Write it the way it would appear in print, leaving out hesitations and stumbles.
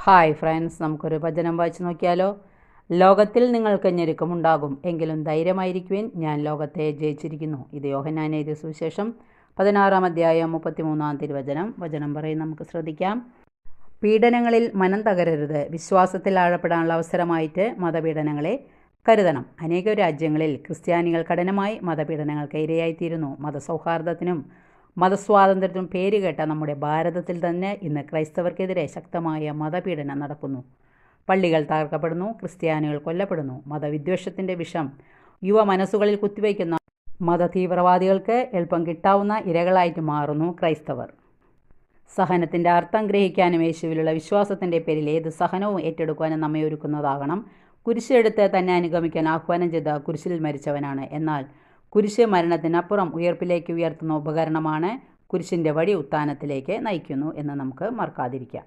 Hi friends, നമുക്കൊരു വചനം വായിച്ചു നോക്കിയാലോ. ലോകത്തിൽ നിങ്ങൾക്ക് ഞെരുക്കമുണ്ടാകും, എങ്കിലും ധൈര്യമായിരിക്കുവിൻ, ഞാൻ ലോകത്തെ ജയിച്ചിരിക്കുന്നു. ഇത് യോഹന്നാൻ എഴുതിയ സുവിശേഷം 16-ാം അധ്യായം 33-ാം തിരുവചനം. വചനം പറയും, നമുക്ക് ശ്രദ്ധിക്കാം. പീഡനങ്ങളിൽ മനം തകരരുത്. വിശ്വാസത്തിൽ ആഴപ്പെടാനുള്ള അവസരമായിട്ട് മതപീഡനങ്ങളെ കരുതണം. അനേക രാജ്യങ്ങളിൽ ക്രിസ്ത്യാനികൾ കഠിനമായി മതപീഡനങ്ങൾക്ക് ഇരയായിത്തീരുന്നു. മതസൗഹാർദ്ദത്തിനും മതസ്വാതന്ത്ര്യത്തിനും പേരുകേട്ട നമ്മുടെ ഭാരതത്തിൽ തന്നെ ഇന്ന് ക്രൈസ്തവർക്കെതിരെ ശക്തമായ മതപീഡനം നടക്കുന്നു. പള്ളികൾ തകർക്കപ്പെടുന്നു, ക്രിസ്ത്യാനികൾ കൊല്ലപ്പെടുന്നു. മതവിദ്വേഷത്തിൻ്റെ വിഷം യുവ മനസ്സുകളിൽ കുത്തിവയ്ക്കുന്ന മതതീവ്രവാദികൾക്ക് എളുപ്പം കിട്ടാവുന്ന ഇരകളായിട്ട് മാറുന്നു ക്രൈസ്തവർ. സഹനത്തിൻ്റെ അർത്ഥം ഗ്രഹിക്കാനും യേശുവിലുള്ള വിശ്വാസത്തിൻ്റെ പേരിൽ ഏത് സഹനവും ഏറ്റെടുക്കുവാനും നമ്മെ ഒരുക്കുന്നതാകണം. കുരിശെടുത്ത് തന്നെ അനുഗമിക്കാൻ ആഹ്വാനം ചെയ്ത കുരിശിൽ മരിച്ചവനാണ്. എന്നാൽ കുരിശ് മരണത്തിനപ്പുറം ഉയർപ്പിലേക്ക് ഉയർത്തുന്ന ഉപകരണമാണ്. കുരിശിൻ്റെ വഴി ഉത്ഥാനത്തിലേക്ക് നയിക്കുന്നു എന്ന് നമുക്ക് മറക്കാതിരിക്കാം.